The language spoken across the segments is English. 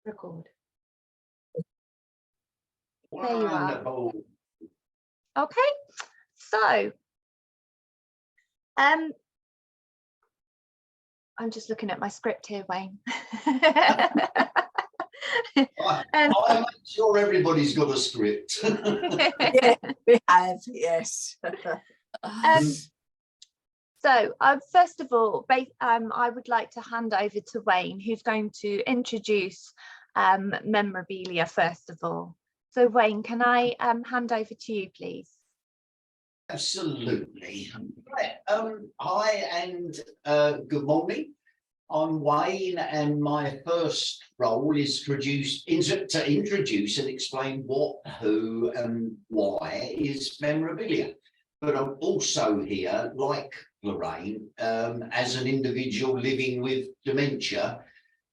Record. There you are. Wonderful. Okay, so I'm just looking at my script here, Wayne. I make sure everybody's got a script. Yeah, we have, yes. So first of all, I would like to hand over to Wayne, who's going to introduce memorabilia first of all. So Wayne, can I hand over to you, please? Absolutely. Right. Hi and good morning. I'm Wayne, and my first role is to introduce and explain what, who, and why is memorabilia. But I'm also here, like Lorraine, as an individual living with dementia,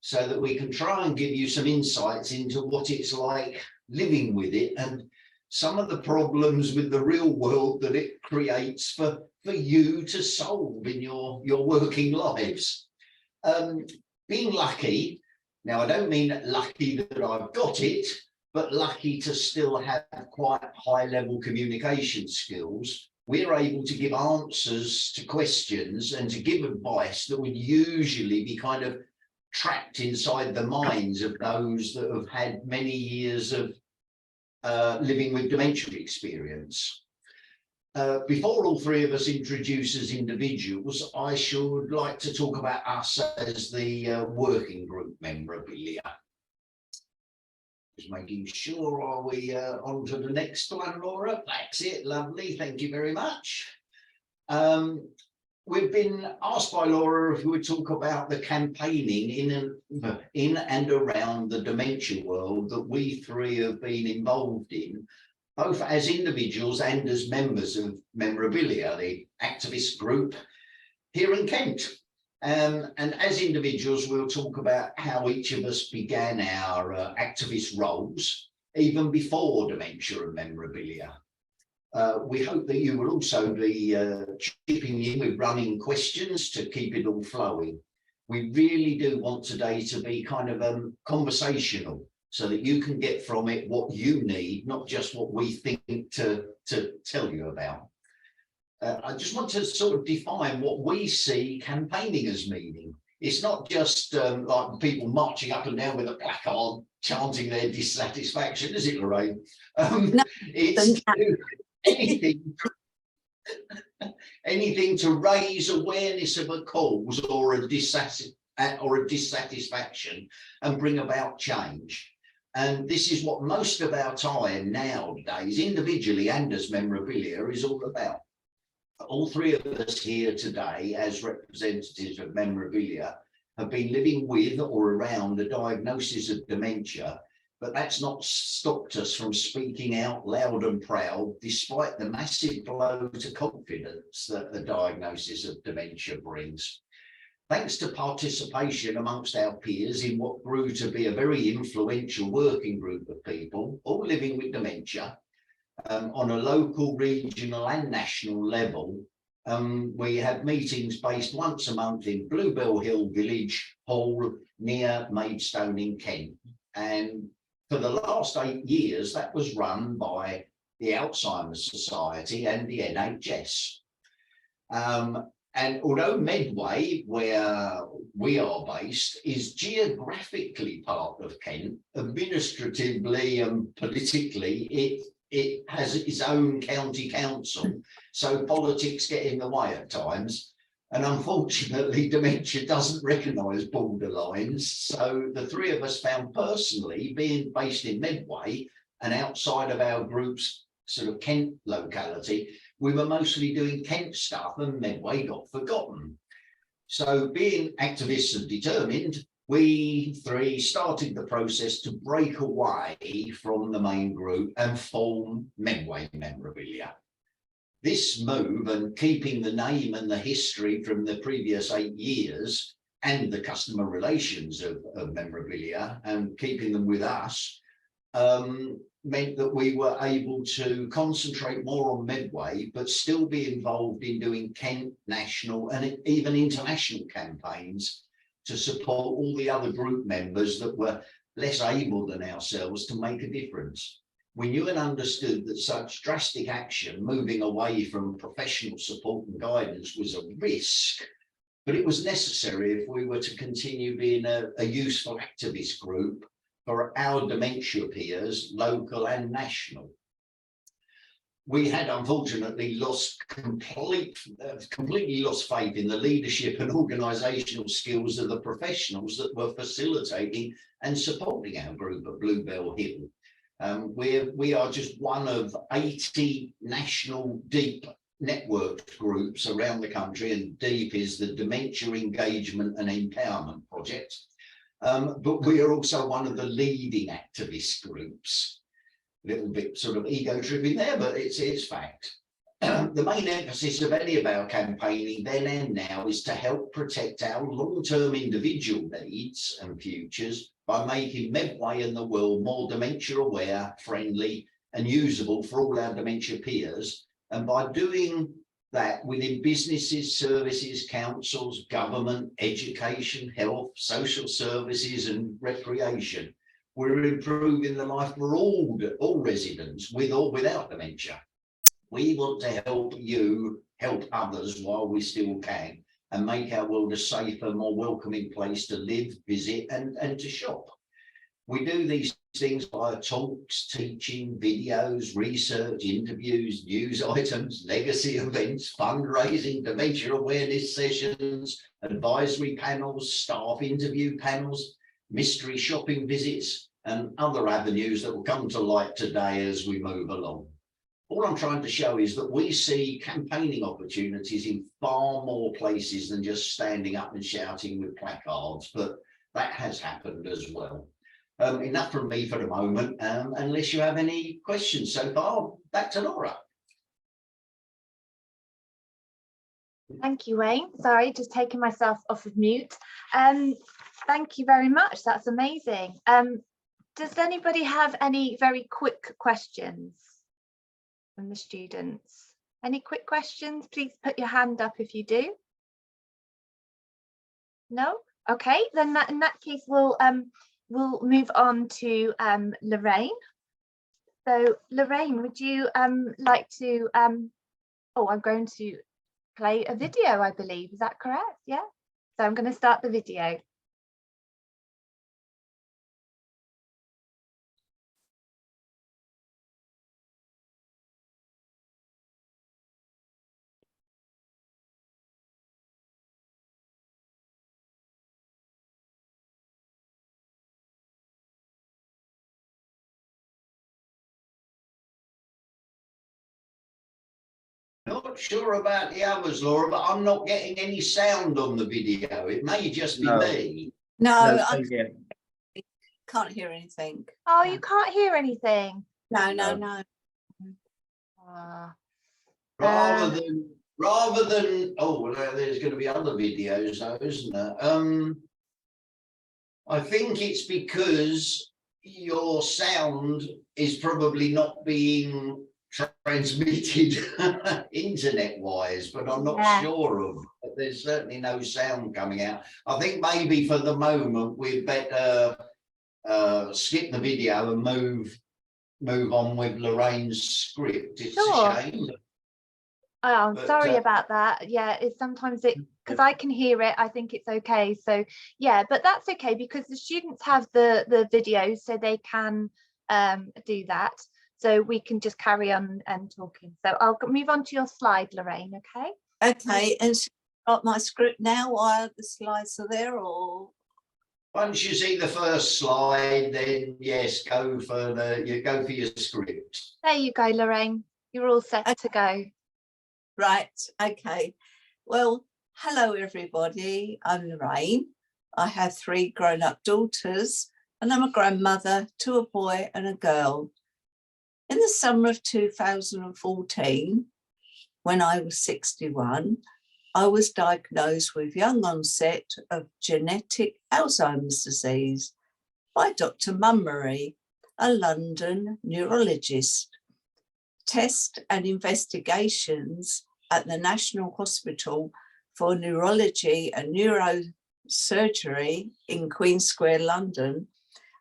so that we can try and give you some insights into what it's like living with it and some of the problems with the real world that it creates for you to solve in your working lives. Being lucky, now I don't mean lucky that I've got it, but lucky to still have quite high level communication skills. We're able to give answers to questions and to give advice that would usually be kind of trapped inside the minds of those that have had many years of living with dementia experience. Before all three of us introduce as individuals, I should like to talk about us as the working group memorabilia. Just making sure, are we on to the next one, Laura? That's it, lovely, thank you very much. We've been asked by Laura if we would talk about the campaigning in and around the dementia world that we three have been involved in, both as individuals and as members of Memorabilia, the activist group here in Kent. And as individuals, we'll talk about how each of us began our activist roles, even before dementia and memorabilia. We hope that you will also be chipping in with running questions to keep it all flowing. We really do want today to be kind of conversational, so that you can get from it what you need, not just what we think to tell you about. I just want to sort of define what we see campaigning as meaning. It's not just like people marching up and down with a placard chanting their dissatisfaction, is it, Lorraine? No, it's anything to raise awareness of a cause or a dissatisfaction and bring about change. And this is what most of our time nowadays, individually and as memorabilia, is all about. All three of us here today, as representatives of memorabilia, have been living with or around the diagnosis of dementia, but that's not stopped us from speaking out loud and proud, despite the massive blow to confidence that the diagnosis of dementia brings. Thanks to participation amongst our peers in what grew to be a very influential working group of people, all living with dementia, on a local, regional and national level, we have meetings based once a month in Bluebell Hill Village Hall near Maidstone in Kent. And for the last 8 years, that was run by the Alzheimer's Society and the NHS. And although Medway, where we are based, is geographically part of Kent, administratively and politically, it has its own county council, so politics get in the way at times. And unfortunately, dementia doesn't recognise border lines. So the three of us found personally, being based in Medway and outside of our group's sort of Kent locality, we were mostly doing Kent stuff and Medway got forgotten. So being activists and determined, we three started the process to break away from the main group and form Medway Memorabilia. This move, and keeping the name and the history from the previous 8 years and the customer relations of Memorabilia and keeping them with us, meant that we were able to concentrate more on Medway, but still be involved in doing Kent, national and even international campaigns to support all the other group members that were less able than ourselves to make a difference. We knew and understood that such drastic action, moving away from professional support and guidance, was a risk, but it was necessary if we were to continue being a useful activist group for our dementia peers, local and national. We had unfortunately completely lost faith in the leadership and organisational skills of the professionals that were facilitating and supporting our group at Bluebell Hill. We are just one of 80 national DEEP networked groups around the country, and DEEP is the Dementia Engagement and Empowerment Project. But we are also one of the leading activist groups. A little bit sort of ego tripping there, but it's fact. The main emphasis of any of our campaigning then and now is to help protect our long-term individual needs and futures by making Medway and the world more dementia aware, friendly and usable for all our dementia peers. And by doing that within businesses, services, councils, government, education, health, social services and recreation, we're improving the life for all residents, with or without dementia. We want to help you help others while we still can, and make our world a safer, more welcoming place to live, visit and to shop. We do these things via talks, teaching, videos, research, interviews, news items, legacy events, fundraising, dementia awareness sessions, advisory panels, staff interview panels, mystery shopping visits and other avenues that will come to light today as we move along. All I'm trying to show is that we see campaigning opportunities in far more places than just standing up and shouting with placards, but that has happened as well. Enough from me for the moment, unless you have any questions so far. Back to Laura. Thank you, Wayne. Sorry, just taking myself off of mute. Thank you very much. That's amazing. Does anybody have any very quick questions from the students? Any quick questions? Please put your hand up if you do. No? Okay, then in that case, we'll move on to Lorraine. So Lorraine, would you like to, oh, I'm going to play a video, I believe. Is that correct? Yeah. So I'm going to start the video. Not sure about the others, Laura, but I'm not getting any sound on the video. It may just be me. No, No, I again. can't hear anything. Oh, No. you can't hear anything. No. Rather than oh, well, there's going to be other videos though, isn't there? I think it's because your sound is probably not being transmitted internet wise, but I'm not sure of. But there's certainly no sound coming out. I think maybe for the moment we'd better skip the video and move on with Lorraine's script. It's Sure. a shame. Oh, I'm But, sorry about that. Yeah, it's sometimes it, because I can hear it, I think it's okay. So yeah, but that's okay because the students have the videos, so they can do that. So we can just carry on and talking. So I'll move on to your slide, Lorraine, okay? Okay, and should I start my script now while the slides are there, or? Once you see the first slide, then yes, go for your script. There you go, Lorraine. You're all set to go. Right, okay. Well, hello everybody, I'm Lorraine. I have 3 grown-up daughters and I'm a grandmother to a boy and a girl. In the summer of 2014, when I was 61, I was diagnosed with young onset of genetic Alzheimer's disease by Dr. Mummery, a London neurologist. Tests and investigations at the National Hospital for Neurology and Neurosurgery in Queen Square, London,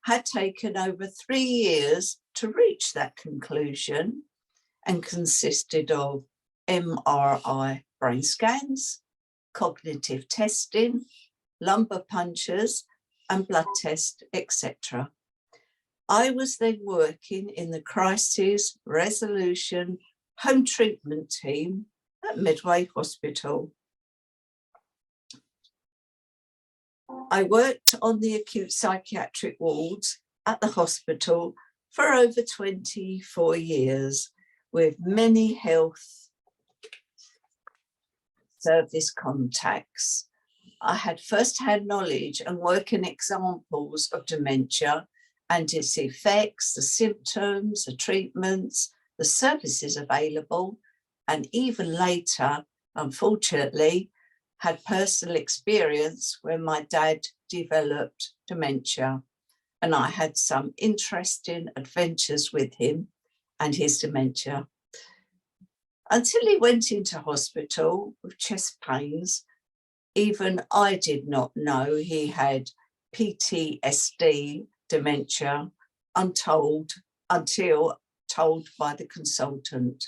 had taken over 3 years to reach that conclusion and consisted of MRI brain scans, cognitive testing, lumbar punctures and blood tests, etc. I was then working in the crisis resolution home treatment team at Medway Hospital. I worked on the acute psychiatric wards at the hospital for over 24 years with many health service contacts. I had first-hand knowledge and working examples of dementia and its effects, the symptoms, the treatments, the services available, and even later, unfortunately, had personal experience when my dad developed dementia, and I had some interesting adventures with him and his dementia. Until he went into hospital with chest pains, even I did not know he had PTSD, dementia, until told by the consultant.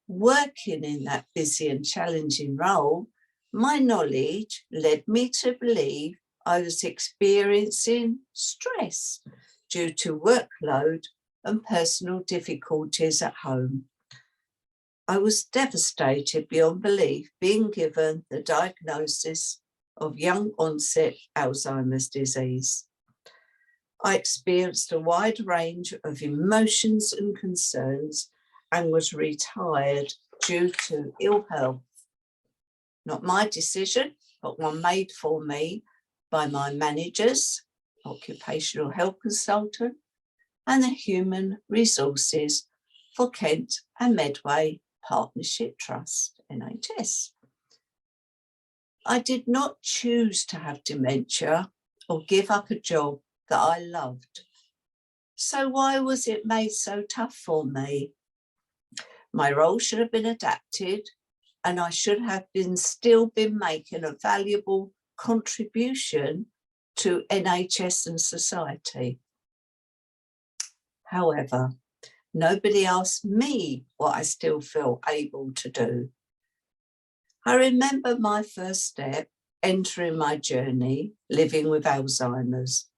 Working in that busy and challenging role, my knowledge led me to believe I was experiencing stress due to workload and personal difficulties at home. I was devastated beyond belief being given the diagnosis of young onset Alzheimer's disease. I experienced a wide range of emotions and concerns and was retired due to ill health. Not my decision, but one made for me by my managers, occupational health consultant, and the human resources for Kent and Medway Partnership Trust, NHS. I did not choose to have dementia or give up a job that I loved. So why was it made so tough for me? My role should have been adapted, and I should have still been making a valuable contribution to NHS and society. However, nobody asked me what I still felt able to do. I remember my first step entering my journey living with Alzheimer's.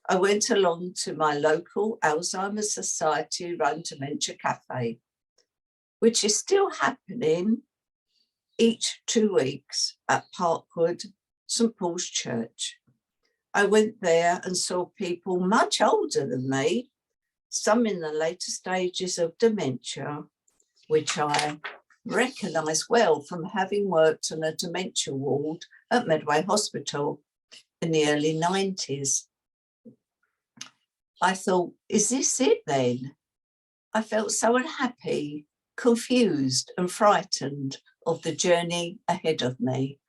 I went along to my local Alzheimer's Society run dementia cafe, which is still happening each 2 weeks at Parkwood, St Paul's Church. I went there and saw people much older than me, some in the later stages of dementia, which I recognise well from having worked on a dementia ward at Medway Hospital in the early 90s. I thought, is this it then? I felt so unhappy, confused and frightened of the journey ahead of me.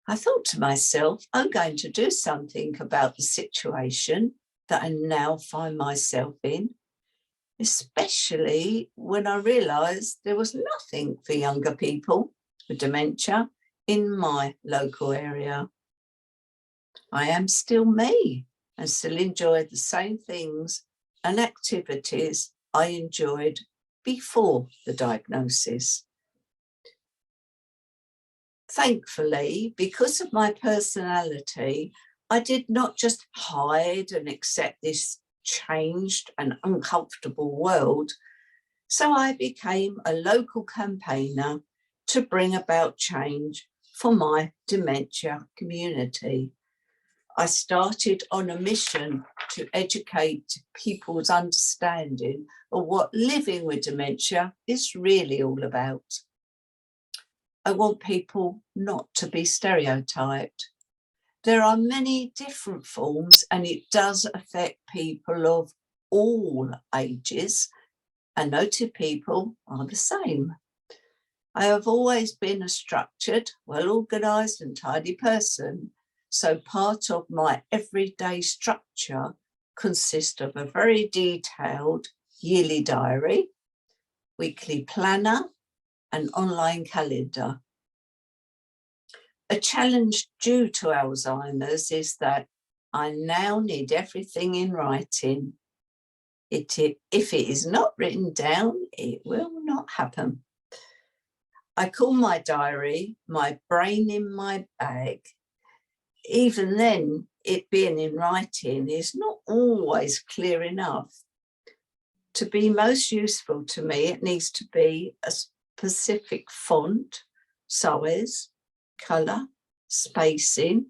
I thought to myself, I'm going to do something about the situation that I now find myself in, especially when I realised there was nothing for younger people with dementia in my local area. I am still me and still enjoy the same things and activities I enjoyed before the diagnosis. Thankfully, because of my personality, I did not just hide and accept this changed and uncomfortable world. So I became a local campaigner to bring about change for my dementia community. I started on a mission to educate people's understanding of what living with dementia is really all about. I want people not to be stereotyped. There are many different forms and it does affect people of all ages, and noted people are the same. I have always been a structured, well-organised and tidy person, so part of my everyday structure consists of a very detailed yearly diary, weekly planner and online calendar. A challenge due to Alzheimer's is that I now need everything in writing. If it is not written down, it will not happen. I call my diary my brain in my bag. Even then, it being in writing is not always clear enough. To be most useful to me, it needs to be a specific font, size, colour, spacing,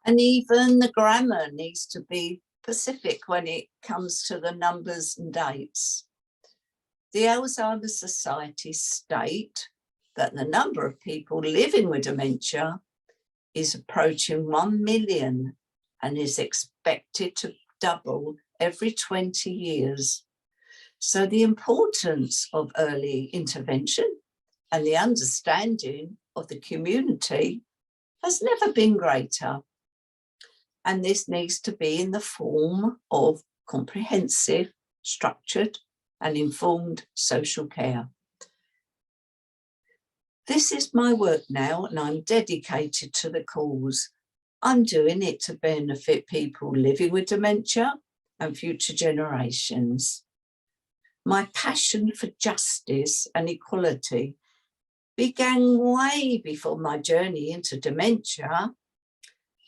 and even the grammar needs to be specific when it comes to the numbers and dates. The Alzheimer's Society state that the number of people living with dementia is approaching 1 million and is expected to double every 20 years. So the importance of early intervention and the understanding of the community has never been greater. And this needs to be in the form of comprehensive, structured, and informed social care. This is my work now, and I'm dedicated to the cause. I'm doing it to benefit people living with dementia and future generations. My passion for justice and equality began way before my journey into dementia.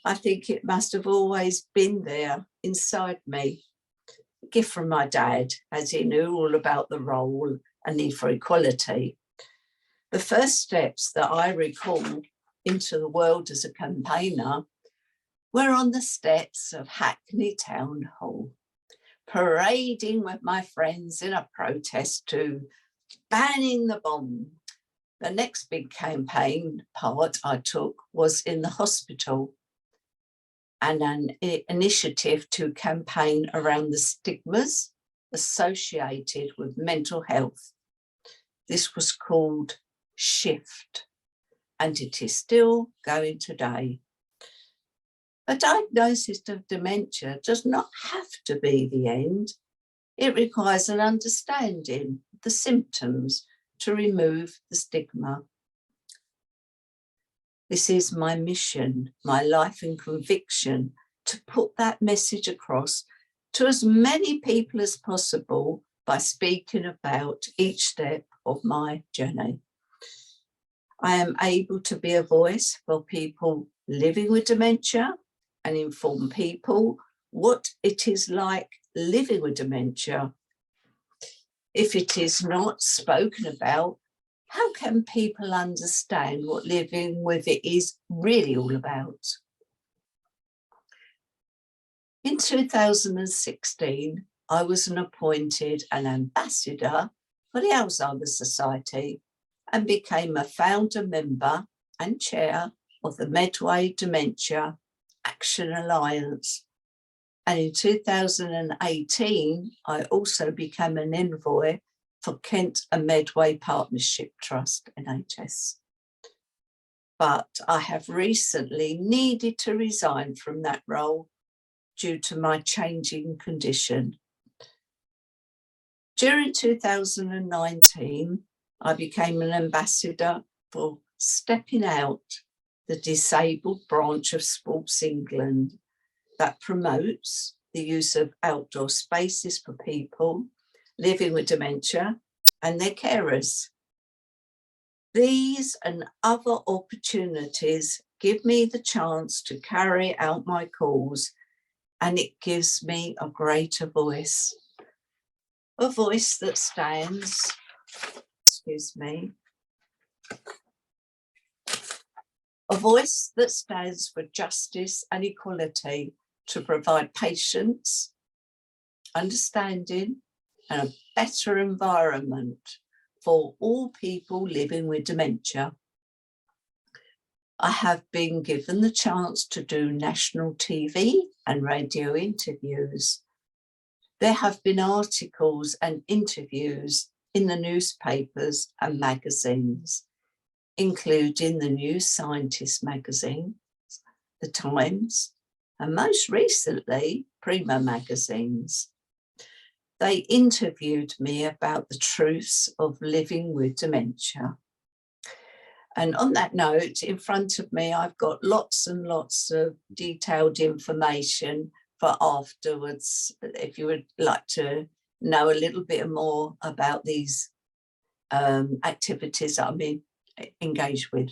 I think it must have always been there inside me. A gift from my dad, as he knew all about the role and need for equality. The first steps that I recall into the world as a campaigner were on the steps of Hackney Town Hall, parading with my friends in a protest to banning the bomb. The next big campaign part I took was in the hospital, and an initiative to campaign around the stigmas associated with mental health. This was called Shift, and it is still going today. A diagnosis of dementia does not have to be the end. It requires an understanding of the symptoms to remove the stigma. This is my mission, my life and conviction, to put that message across to as many people as possible by speaking about each step of my journey. I am able to be a voice for people living with dementia and inform people what it is like living with dementia. If it is not spoken about, how can people understand what living with it is really all about? In 2016, I was appointed an ambassador for the Alzheimer's Society and became a founder member and chair of the Medway Dementia Action Alliance. And in 2018, I also became an envoy for Kent and Medway Partnership Trust, NHS. But I have recently needed to resign from that role due to my changing condition. During 2019, I became an ambassador for Stepping Out, the disabled branch of Sports England that promotes the use of outdoor spaces for people living with dementia and their carers. These and other opportunities give me the chance to carry out my cause, and it gives me a greater voice. A voice that stands, a voice that stands for justice and equality, to provide patience, understanding, and a better environment for all people living with dementia. I have been given the chance to do national TV and radio interviews. There have been articles and interviews in the newspapers and magazines, including the New Scientist magazine, The Times, and most recently, Prima magazines. They interviewed me about the truths of living with dementia. And on that note, in front of me, I've got lots and lots of detailed information for afterwards, if you would like to know a little bit more about these activities that I'm engaged with.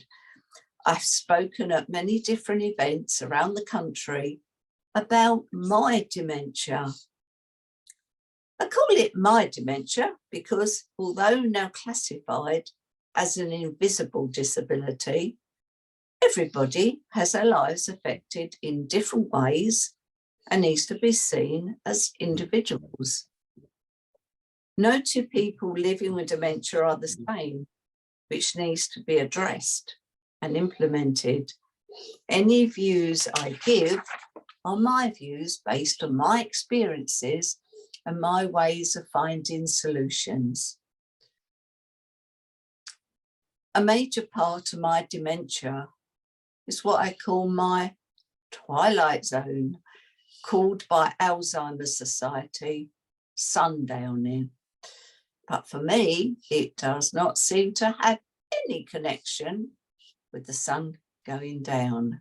I've spoken at many different events around the country about my dementia. I call it my dementia because although now classified as an invisible disability, everybody has their lives affected in different ways and needs to be seen as individuals. No two people living with dementia are the same, which needs to be addressed and implemented. Any views I give are my views based on my experiences and my ways of finding solutions. A major part of my dementia is what I call my twilight zone, called by Alzheimer's Society sundowning. But for me, it does not seem to have any connection with the sun going down.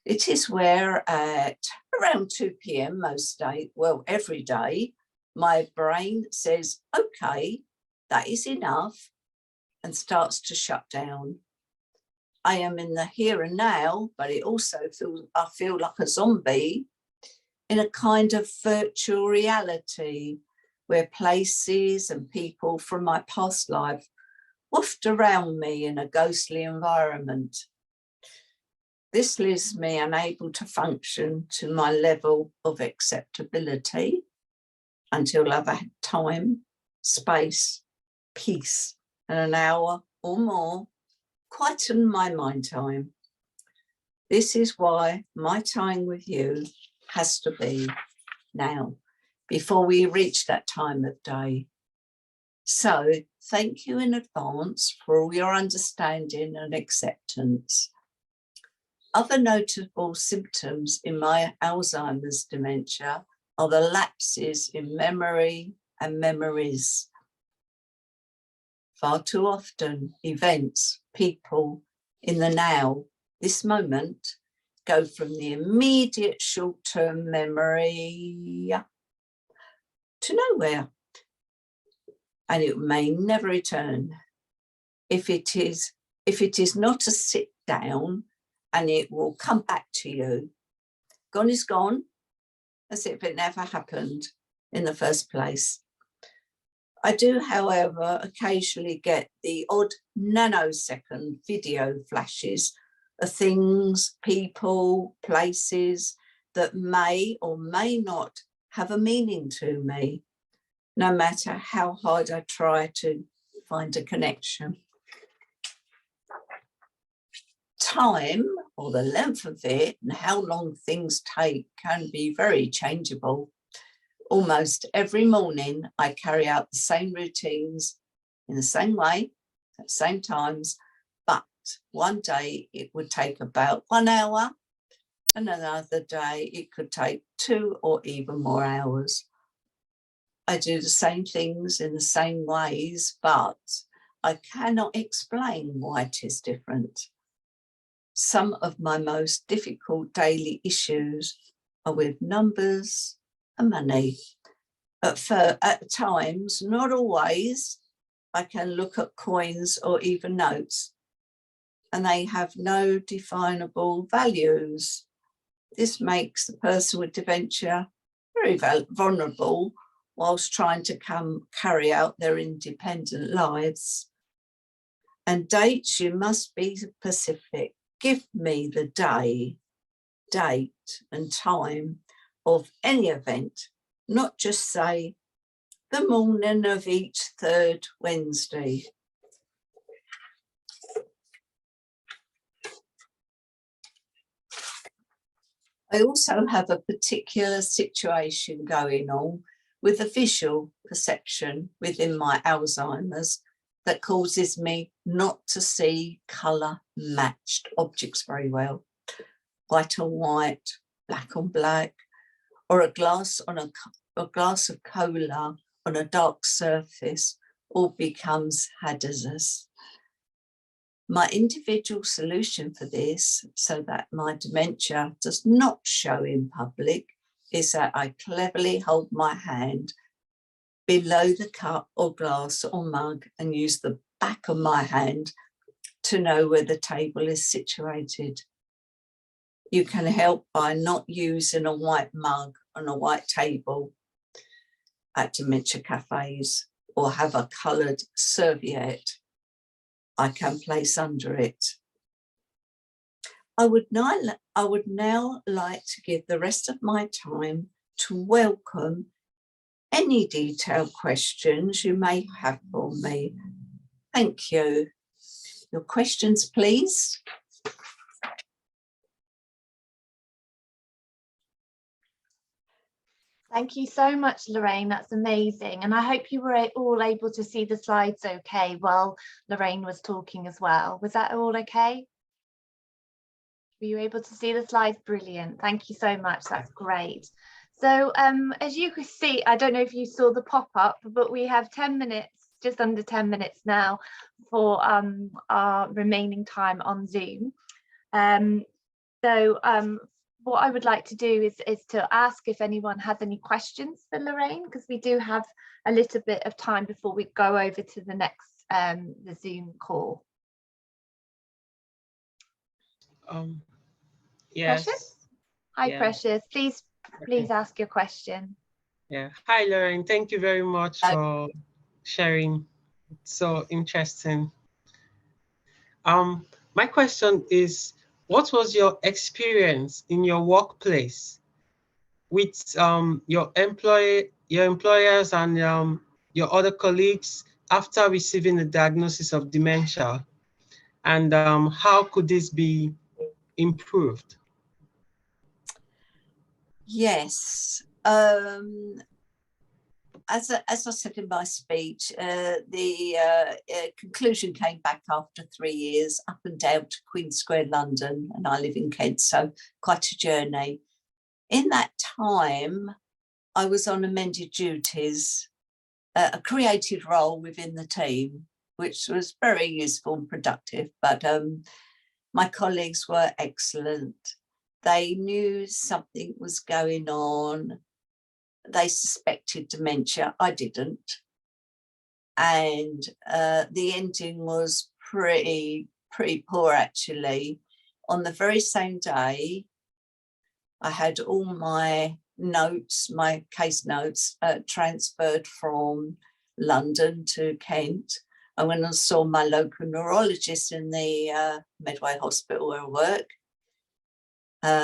It is where at around 2 p.m. most days, well, every day, my brain says, okay, that is enough, and starts to shut down. I am in the here and now, but it also feels, I feel like a zombie in a kind of virtual reality where places and people from my past life waft around me in a ghostly environment. This leaves me unable to function to my level of acceptability until I've had time, space, peace, and an hour or more quieten my mind time. This is why my time with you has to be now, before we reach that time of day. So thank you in advance for all your understanding and acceptance. Other notable symptoms in my Alzheimer's dementia are the lapses in memory and memories. Far too often, events, people in the now, this moment, go from the immediate short-term memory to nowhere, and it may never return. If it is not a sit down, and it will come back to you. Gone is gone, as if it never happened in the first place. I do, however, occasionally get the odd nanosecond video flashes of things, people, places that may or may not have a meaning to me, no matter how hard I try to find a connection. Time, or the length of it, and how long things take can be very changeable. Almost every morning, I carry out the same routines in the same way, at the same times, but one day it would take about 1 hour, and another day it could take 2 or even more hours. I do the same things in the same ways, but I cannot explain why it is different. Some of my most difficult daily issues are with numbers and money. At times, not always, I can look at coins or even notes, and they have no definable values. This makes the person with dementia very vulnerable whilst trying to carry out their independent lives. And dates, you must be specific. Give me the day, date and time of any event, not just say the morning of each third Wednesday. I also have a particular situation going on with the visual perception within my Alzheimer's that causes me not to see colour matched objects very well. White on white, black on black, or a glass of cola on a dark surface all becomes hazardous. My individual solution for this, so that my dementia does not show in public, is that I cleverly hold my hand below the cup or glass or mug and use the back of my hand to know where the table is situated. You can help by not using a white mug on a white table at dementia cafes, or have a coloured serviette I can place under it. I would now like to give the rest of my time to welcome any detailed questions you may have for me. Thank you. Your questions, please. Thank you so much, Lorraine. That's amazing. And I hope you were all able to see the slides okay while Lorraine was talking as well. Was that all okay? Were you able to see the slides? Brilliant. Thank you so much. That's great. So as you can see, I don't know if you saw the pop-up, but we have 10 minutes, just under 10 minutes now for our remaining time on Zoom. What I would like to do is to ask if anyone has any questions for Lorraine, because we do have a little bit of time before we go over to the next the Zoom call. Yes. Precious? Hi, Yeah. Precious. Please Okay. ask your question. Yeah. Hi, Lorraine. Thank you very much for sharing. It's so interesting. My question is, what was your experience in your workplace with your employers and your other colleagues after receiving the diagnosis of dementia, and how could this be improved? Yes. As I said in my speech, the conclusion came back after 3 years, up and down to Queen Square, London, and I live in Kent, so quite a journey. In that time, I was on amended duties, a creative role within the team, which was very useful and productive, but my colleagues were excellent. They knew something was going on. They suspected dementia. I didn't. And the ending was pretty poor, actually. On the very same day, I had all my notes, my case notes, transferred from London to Kent. I went and saw my local neurologist in the Medway Hospital where I work.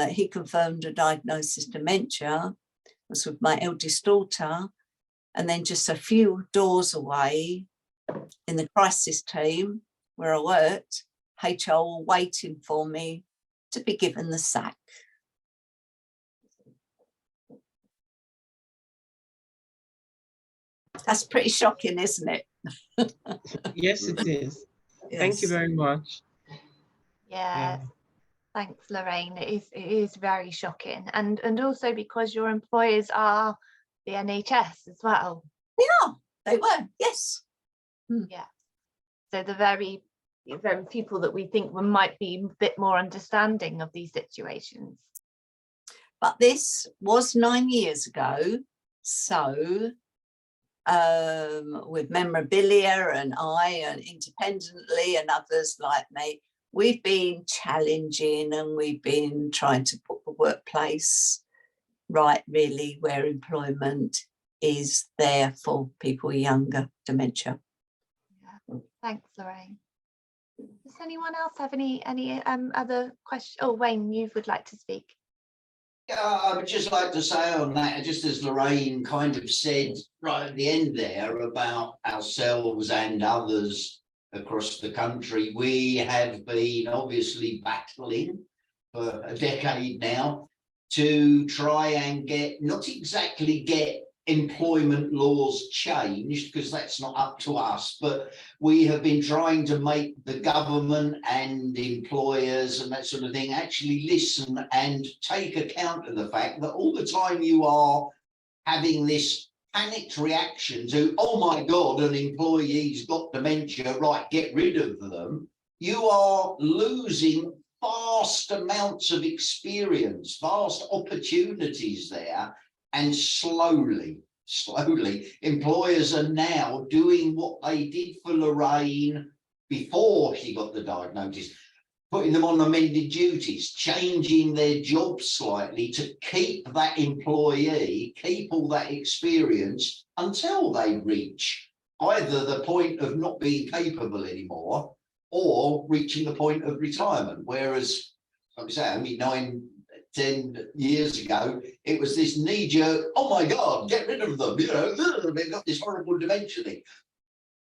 He confirmed a diagnosis of dementia. I was with my eldest daughter, and then just a few doors away in the crisis team where I worked, HR were waiting for me to be given the sack. That's pretty shocking, isn't it? Yes, it is. Yes. Thank you very much. Yeah. Thanks, Lorraine. It is very shocking, and also because your employers are the NHS as well. They were, yes. Yeah. So the very people that we think might be a bit more understanding of these situations. But this was 9 years ago, so with Memorabilia and I, and independently, and others like me, we've been challenging and we've been trying to put the workplace right, really, where employment is there for people with younger dementia. Yeah. Thanks, Lorraine. Does anyone else have any other questions? Oh, Wayne, you would like to speak. Yeah, I would just like to say on that, just as Lorraine kind of said right at the end there about ourselves and others across the country, we have been obviously battling for a decade now to try and not exactly get employment laws changed, because that's not up to us, but we have been trying to make the government and employers and that sort of thing actually listen and take account of the fact that all the time you are having this panicked reaction to, oh my God, an employee's got dementia, right, get rid of them. you are losing vast amounts of experience, vast opportunities there, and slowly, employers are now doing what they did for Lorraine before she got the diagnosis, putting them on amended duties, changing their jobs slightly to keep that employee, keep all that experience until they reach either the point of not being capable anymore or reaching the point of retirement. Whereas, like I say, only 9-10 years ago, it was this knee-jerk, oh my God, get rid of them, you know, they've got this horrible dementia thing.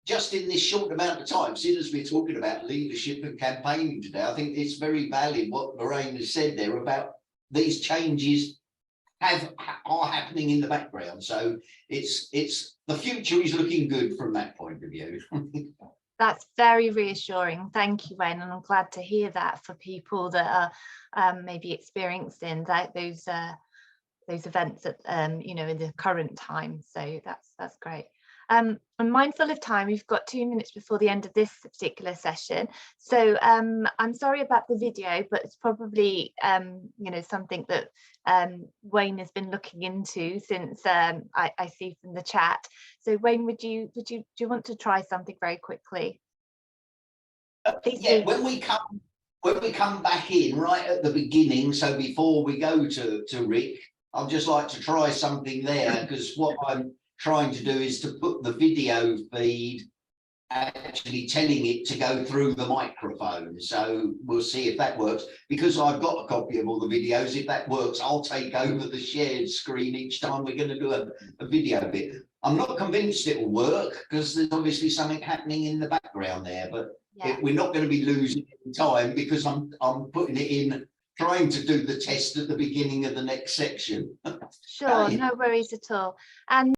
Just in this short amount of time, seeing as we're talking about leadership and campaigning today, I think it's very valid what Lorraine has said there about these changes are happening in the background. So it's the future is looking good from that point of view. That's very reassuring. Thank you, Wayne. And I'm glad to hear that for people that are maybe experiencing those events at you know, in the current time. So that's great. I'm mindful of time. We've got 2 minutes before the end of this particular session. So I'm sorry about the video, but it's probably you know, something that Wayne has been looking into since I see from the chat. So Wayne, do you want to try something very quickly? Please Yeah, do. when we come back in right at the beginning, so before we go to Rick, I'd just like to try something there, because what I'm trying to do is to put the video feed, actually telling it to go through the microphone. So we'll see if that works. Because I've got a copy of all the videos, if that works, I'll take over the shared screen each time we're going to do a video bit. I'm not convinced it will work, because there's obviously something happening in the background there, but Yeah. we're not going to be losing time, because I'm putting it in, trying to do the test at the beginning of the next section. Sure, no worries at all. And